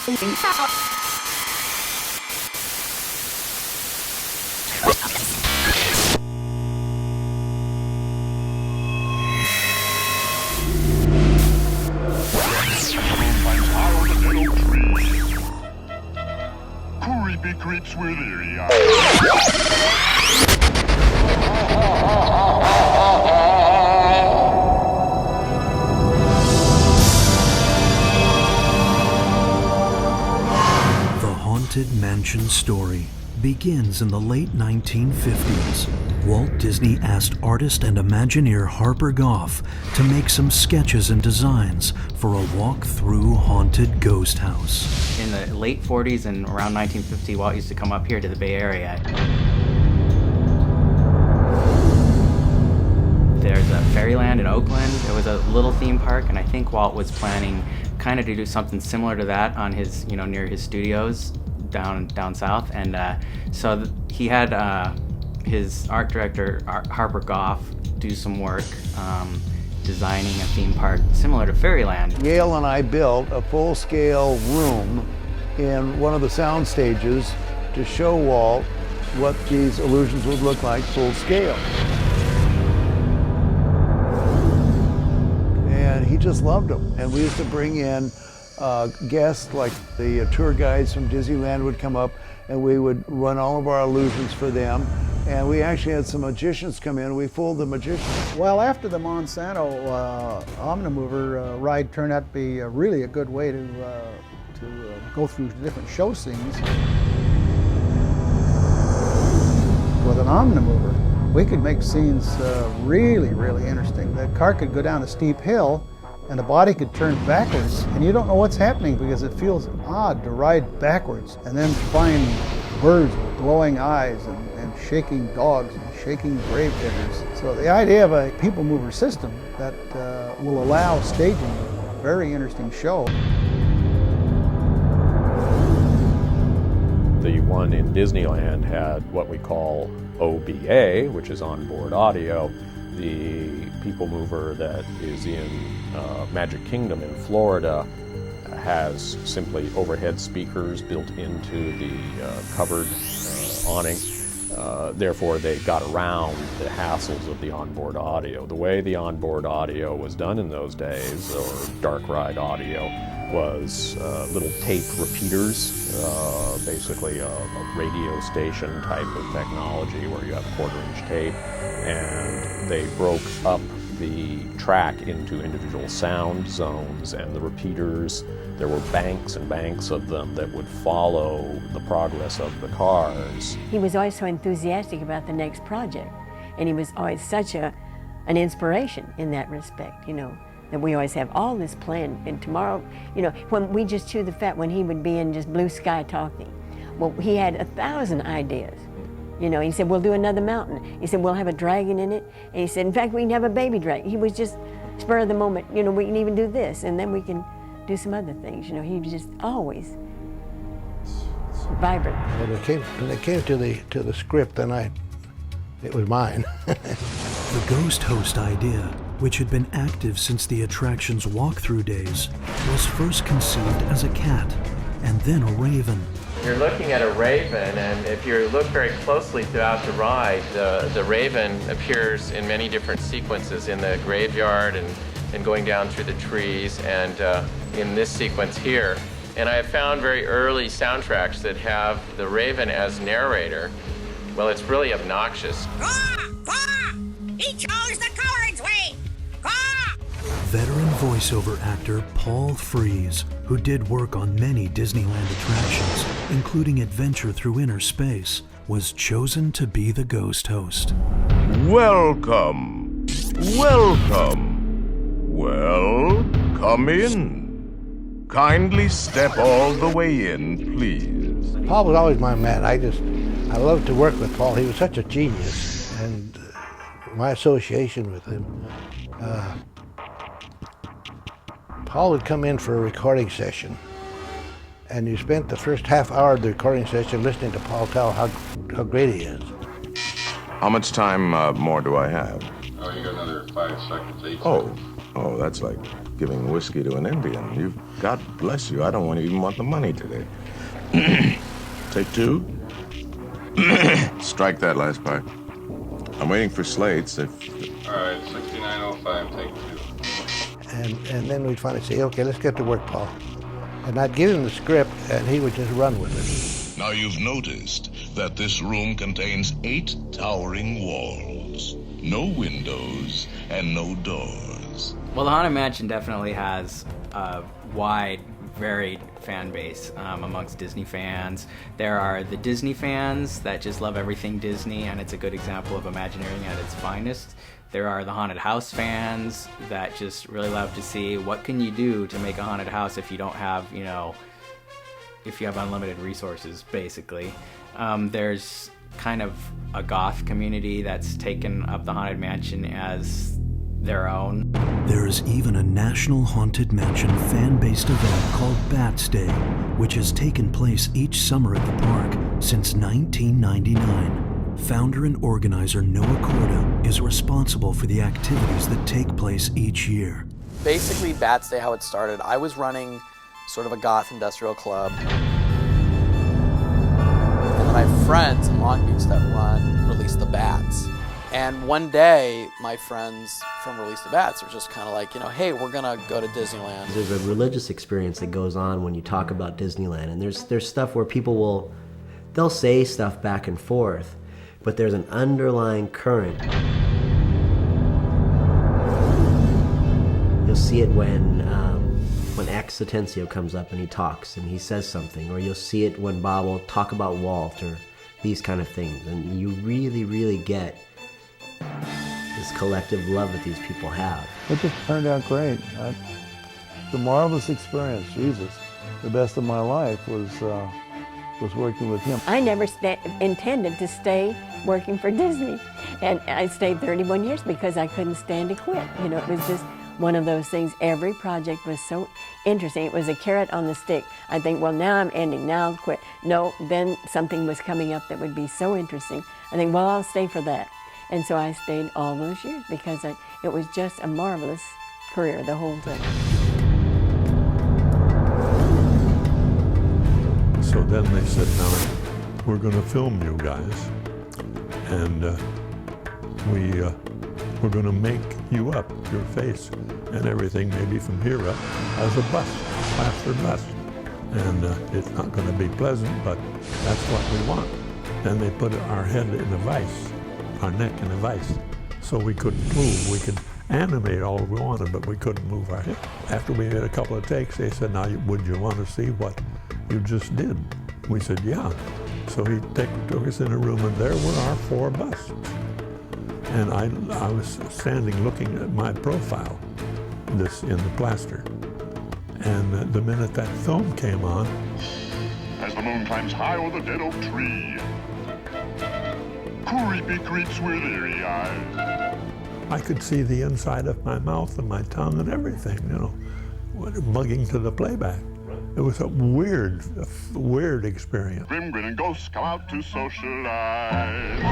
Creepy creeps with eerie eyes. The Haunted Mansion story begins in the late 1950s. Walt Disney asked artist and Imagineer Harper Goff to make some sketches and designs for a walk-through haunted ghost house. In the late 40s and around 1950, Walt used to come up here to the Bay Area. There's a Fairyland in Oakland. It was a little theme park, and I think Walt was planning kind of to do something similar to that on his, near his studios down south. And so he had his art director, Harper Goff, do some work designing a theme park similar to Fairyland. Yale and I built a full-scale room in one of the sound stages to show Walt what these illusions would look like full scale. And he just loved them. And we used to bring in guests, like the tour guides from Disneyland would come up, and we would run all of our illusions for them. And we actually had some magicians come in. We fooled the magicians. Well, after the Monsanto Omnimover ride turned out to be really a good way to go through different show scenes. With an Omnimover, we could make scenes really, really interesting. The car could go down a steep hill, and the body could turn backwards, and you don't know what's happening because it feels odd to ride backwards and then find birds with glowing eyes and shaking dogs and shaking grave diggers. So the idea of a people mover system that will allow staging a very interesting show. The one in Disneyland had what we call OBA, which is onboard audio. The people mover that is in Magic Kingdom in Florida has simply overhead speakers built into the covered awning. Therefore, they got around the hassles of the onboard audio. The way the onboard audio was done in those days, or dark ride audio, was little tape repeaters, basically a radio station type of technology where you have quarter-inch tape, and they broke up the track into individual sound zones, and the repeaters, there were banks and banks of them that would follow the progress of the cars. He was always so enthusiastic about the next project, and he was always such an inspiration in that respect, that we always have all this planned. And tomorrow, when we just chew the fat, when he would be in just blue sky talking, well, he had 1,000 ideas. He said, we'll do another mountain. He said, we'll have a dragon in it. And he said, in fact, we can have a baby dragon. He was just spur of the moment, we can even do this, and then we can do some other things. He was just always vibrant. When it came to the script, then it was mine. The ghost host idea, which had been active since the attraction's walkthrough days, was first conceived as a cat and then a raven. You're looking at a raven, and if you look very closely throughout the ride, the raven appears in many different sequences in the graveyard and going down through the trees, and in this sequence here. And I have found very early soundtracks that have the raven as narrator. Well, it's really obnoxious. Caw! Caw! He chose the coward's way! Caw! Veteran voiceover actor Paul Frees, who did work on many Disneyland attractions, including Adventure Through Inner Space, was chosen to be the ghost host. Welcome. Welcome. Well, come in. Kindly step all the way in, please. Paul was always my man. I loved to work with Paul. He was such a genius, and my association with him. Paul would come in for a recording session, and you spent the first half hour of the recording session listening to Paul tell how great he is. How much time more do I have? Oh, you got another 5 seconds, 8 Oh, seconds. Oh, that's like giving whiskey to an Indian. God bless you. I don't even want the money today. Take two. Strike that last part. I'm waiting for slates. If all right, 6905, take two. And then we'd finally say, okay, let's get to work, Paul. And I'd give him the script, and he would just run with it. Now you've noticed that this room contains 8 towering walls, no windows, and no doors. Well, the Haunted Mansion definitely has a wide, varied fan base amongst Disney fans. There are the Disney fans that just love everything Disney, and it's a good example of Imagineering at its finest. There are the haunted house fans that just really love to see what can you do to make a haunted house if you don't have, you know, if you have unlimited resources, basically. There's kind of a goth community that's taken up the Haunted Mansion as their own. There is even a national Haunted Mansion fan-based event called Bats Day, which has taken place each summer at the park since 1999. Founder and organizer Noah Corda is responsible for the activities that take place each year. Basically, Bats Day, how it started, I was running sort of a goth industrial club. And then I have friends in Long Beach that run Release the Bats. And one day, my friends from Release the Bats are just kind of like, you know, hey, we're gonna go to Disneyland. There's a religious experience that goes on when you talk about Disneyland, and there's stuff where people they'll say stuff back and forth, but there's an underlying current. You'll see it when X Atencio comes up and he talks and he says something, or you'll see it when Bob will talk about Walt or these kind of things, and you really, really get this collective love that these people have. It just turned out great. It's a marvelous experience. Jesus, the best of my life was working with him. I never intended to stay working for Disney, and I stayed 31 years because I couldn't stand to quit. You know, it was just one of those things. Every project was so interesting. It was a carrot on the stick. I think, well, now I'm ending, now I'll quit. No, then something was coming up that would be so interesting. I think, well, I'll stay for that. And so I stayed all those years because it was just a marvelous career, the whole thing. So then they said, now we're going to film you guys, and we're going to make you up, your face and everything, maybe from here up, as a bust, plaster bust. And it's not going to be pleasant, but that's what we want. Then they put our head in a vise, our neck in a vise, so we couldn't move. We could animate all we wanted, but we couldn't move our head. After we made a couple of takes, they said, now would you want to see what you just did? We said, yeah. So he took us in a room, and there were our 4 busts. And I was standing looking at my profile, this in the plaster. And the minute that film came on, as the moon climbs high over the dead oak tree, creepy creeps with eerie eyes. I could see the inside of my mouth and my tongue and everything, you know, mugging to the playback. It was a weird experience. Grim grinning ghosts come out to socialize.